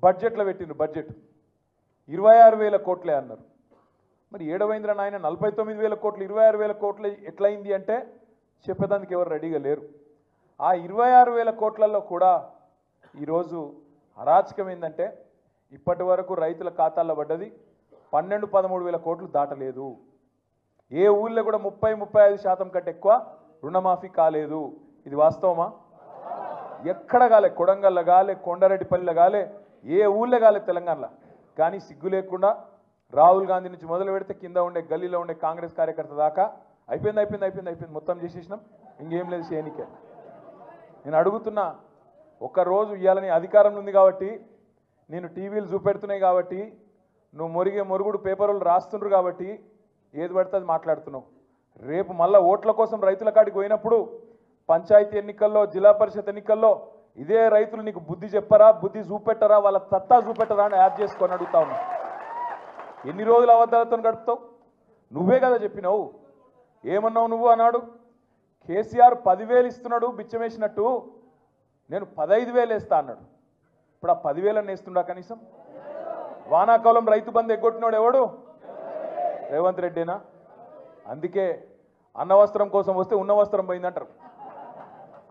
బడ్జెట్లో పెట్టిండ్రు బడ్జెట్ 26,000 కోట్లే అన్నారు. మరి ఏడవైంద్ర నాయన 49,000 కోట్లు 26,000 కోట్లు ఎట్లయింది అంటే చెప్పేదానికి ఎవరు రెడీగా లేరు. ఆ 26,000 కోట్లలో కూడా ఈరోజు అరాచకం ఏంటంటే ఇప్పటి వరకు రైతుల ఖాతాల్లో పడ్డది 12-13,000 కోట్లు దాటలేదు. ఏ ఊళ్ళో కూడా 30-35% కంటే ఎక్కువ రుణమాఫీ కాలేదు. ఇది వాస్తవమా? ఎక్కడ కాలే, కొడంగల్లో కాలే, కొండారెడ్డిపల్లిలో కాలే, ఏ ఊళ్ళో కాలే తెలంగాణలో. కానీ సిగ్గు లేకుండా రాహుల్ గాంధీ నుంచి మొదలు పెడితే కింద ఉండే గల్లీలో ఉండే కాంగ్రెస్ కార్యకర్త దాకా అయిపోయింది మొత్తం చేసేసినాం, ఇంకేం లేదు చేయనికే. నేను అడుగుతున్నా, ఒక్కరోజు ఇవ్వాలని అధికారం ఉంది కాబట్టి, నేను టీవీలు చూపెడుతున్నాయి కాబట్టి, నువ్వు మొరుగుడు పేపర్లు రాస్తుండ్రు కాబట్టి ఏది పడితే అది మాట్లాడుతున్నావు. రేపు మళ్ళీ ఓట్ల కోసం రైతుల కాడికి పోయినప్పుడు పంచాయతీ ఎన్నికల్లో, జిల్లా పరిషత్ ఎన్నికల్లో ఇదే రైతులు నీకు బుద్ధి చెప్పరా, బుద్ధి చూపెట్టరా, వాళ్ళ సత్తా చూపెట్టరా అని యాడ్ చేసుకొని అడుగుతా ఉన్నా. ఎన్ని రోజులు అబద్ధాలతో గడుపుతావు? నువ్వే కదా చెప్పినావు. ఏమన్నావు నువ్వు అన్నాడు? కేసీఆర్ 10,000 ఇస్తున్నాడు బిచ్చమేసినట్టు, నేను 15,000 వేస్తా అన్నాడు. ఇప్పుడు ఆ 10,000 వేస్తుండా కనీసం? వానాకాలం రైతు బంధు ఎగ్గొట్టినాడు ఎవడు? రేవంత్ రెడ్డినా? అందుకే అన్న వస్త్రం కోసం వస్తే ఉన్న వస్త్రం పోయిందంటారు.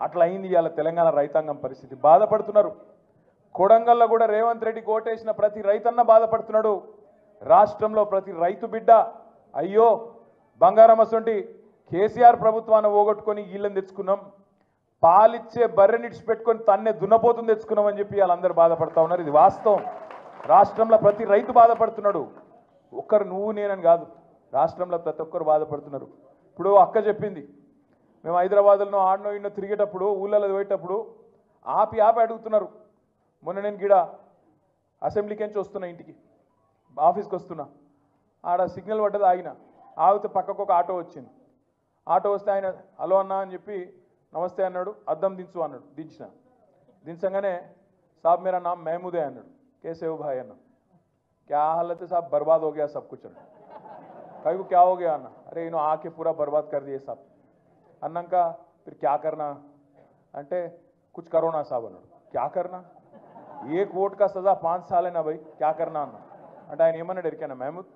అట్లా అయింది ఇవాళ తెలంగాణ రైతాంగం పరిస్థితి. బాధపడుతున్నారు. కొడంగల్లో కూడా రేవంత్ రెడ్డి కోటేసిన ప్రతి రైతన్న బాధపడుతున్నాడు. రాష్ట్రంలో ప్రతి రైతు బిడ్డ అయ్యో బంగారం అసొంటి కేసీఆర్ ప్రభుత్వాన్ని పోగొట్టుకొని వీళ్ళని తెచ్చుకున్నాం, పాలిచ్చే బర్రెని ఇడిచిపెట్టుకొని తన్నే దున్నపోతుంది తెచ్చుకున్నాం అని చెప్పి వాళ్ళందరూ బాధపడతా ఉన్నారు. ఇది వాస్తవం. రాష్ట్రంలో ప్రతి రైతు బాధపడుతున్నాడు. ఒక్కరు నువ్వు నేనని కాదు, రాష్ట్రంలో ప్రతి ఒక్కరు బాధపడుతున్నారు. ఇప్పుడు అక్క చెప్పింది, మేము హైదరాబాద్లో ఆడనో ఇన్నో తిరిగేటప్పుడు ఊళ్ళలో పోయేటప్పుడు ఆపి అడుగుతున్నారు. మొన్న నేను గిడ అసెంబ్లీకి నుంచి వస్తున్నా, ఇంటికి ఆఫీస్కి వస్తున్నా, ఆడ సిగ్నల్ పడ్డది, ఆగితే పక్కకు ఒక ఆటో వచ్చింది. ఆటో వస్తే ఆయన హలో అన్నా అని చెప్పి నమస్తే అన్నాడు, అద్దం దించు అన్నాడు. దించగానే సాబ్ మేరా నామ్ మహమూదే అన్నాడు. कैसे हो भाई अन्ना? क्या हालत है साहब? बर्बाद हो गया सब कुछ। कहीं को क्या हो गया अन्ना? अरे इन्हों आके पूरा बर्बाद कर दिए साहब। अन्ना का फिर क्या करना అంటే कुछ करो ना साहब అన్నాడు. क्या करना? एक वोट का सजा 5 साल है ना भाई, क्या करना అన్నా. అంటే ఆయన ఏమన్నాడు ఎరికైనా, మహమూద్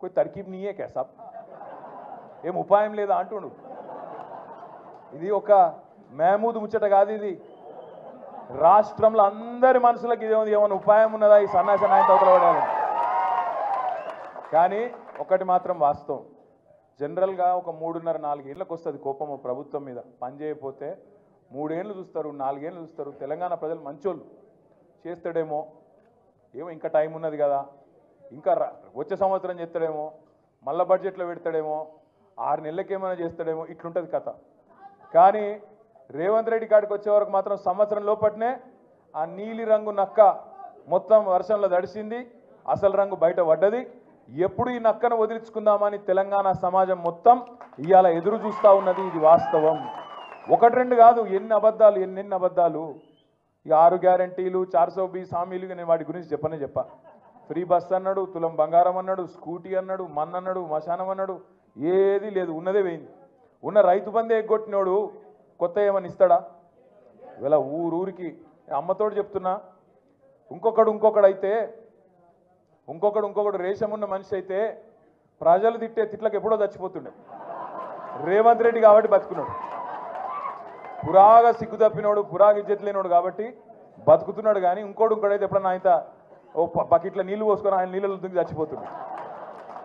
कोई तरकीब नहीं है क्या साहब? ఏం ఉపాయం లేదా అంటుండు. ఇది ఒక మహమూద్ ముచ్చట కాదు, ఇది రాష్ట్రంలో అందరి మనసులకు ఇదే ఉంది. ఏమైనా ఉపాయం ఉన్నదా ఈ సన్నాస నాయకులు అవతలపడాలని? కానీ ఒకటి మాత్రం వాస్తవం, జనరల్గా ఒక 3.5-4 ఏళ్ళకి వస్తుంది కోపం ప్రభుత్వం మీద. పని చేయకపోతే 3 ఏళ్ళు చూస్తారు, 4 ఏళ్ళు చూస్తారు. తెలంగాణ ప్రజలు మంచోళ్ళు, చేస్తాడేమో, ఏమో ఇంకా టైం ఉన్నది కదా, ఇంకా వచ్చే సంవత్సరం చేస్తాడేమో, మళ్ళా బడ్జెట్లో పెడతాడేమో, 6 నెలలకి ఏమైనా చేస్తాడేమో, ఇట్లుంటుంది కథ. కానీ రేవంత్ రెడ్డి కాడికి వచ్చే వరకు మాత్రం సంవత్సరం లోపట్నే ఆ నీలి రంగు నక్క మొత్తం వర్షంలో తడిసింది, అసలు రంగు బయట పడ్డది. ఎప్పుడు ఈ నక్కను వదిలించుకుందామని తెలంగాణ సమాజం మొత్తం ఇవాళ ఎదురు చూస్తూ ఉన్నది. ఇది వాస్తవం. 1-2 కాదు, ఎన్ని అబద్ధాలు. ఈ 6 గ్యారంటీలు, 420 హామీలు, నేను వాటి గురించి చెప్పా. ఫ్రీ బస్ అన్నాడు, తులం బంగారం అన్నాడు, స్కూటీ అన్నాడు, అన్నాడు, మశానం అన్నాడు, ఏది లేదు, ఉన్నదే పోయింది. ఉన్న రైతు బంధే ఎగ్గొట్టినోడు కొత్త ఏమని ఇస్తాడా? ఇవాళ ఊరికి అమ్మతోడు చెప్తున్నా, ఇంకొకడు అయితే ఇంకొకడు రేషం ఉన్న మనిషి అయితే ప్రజలు తిట్టే తిట్లకు ఎప్పుడో చచ్చిపోతుండే. రేవంత్ రెడ్డి కాబట్టి బతుకున్నాడు. పురాగా సిగ్గు తప్పినోడు, పురాగా ఇజ్జత్ లేనోడు కాబట్టి బతుకుతున్నాడు. కానీ ఇంకోడైతే ఎప్పుడన్నా ఆయన ఓ బకెట్లో నీళ్లు పోసుకొని ఆయన నీళ్ళలో దుంగి చచ్చిపోతున్నాడు.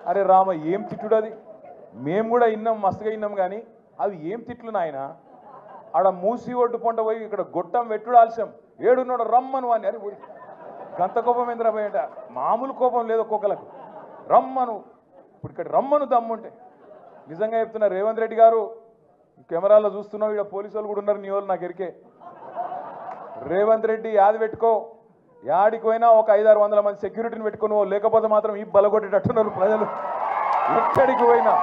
అరే రామ, ఏం తిట్టుడు అది? మేము కూడా విన్నాం, మస్తుగా విన్నాం. కానీ అవి ఏం తిట్లు నాయన? ఆడ మూసి ఒడ్డు పొంట పోయి ఇక్కడ గొట్టం వెట్టుడు ఆలస్యం, ఏడున్నాడు రమ్మను అని. అరే గంత కోపం ఏంద్రా పోయేట? మామూలు కోపం లేదు ఒక్కొక్కలకు. రమ్మను, ఇప్పుడు ఇక్కడ రమ్మను దమ్ముంటే. నిజంగా చెప్తున్నా, రేవంత్ రెడ్డి గారు కెమెరాలో చూస్తున్నావు, ఇక్కడ పోలీసు వాళ్ళు కూడా ఉన్నారు, నీ వాళ్ళు నాకు ఎరికే. రేవంత్ రెడ్డి యాది పెట్టుకో, యాడికి పోయినా ఒక 500-600 మంది సెక్యూరిటీని పెట్టుకుని, లేకపోతే మాత్రం ఈ బలగొట్టేటట్టున్నారు ప్రజలు. ఎక్కడికి పోయినా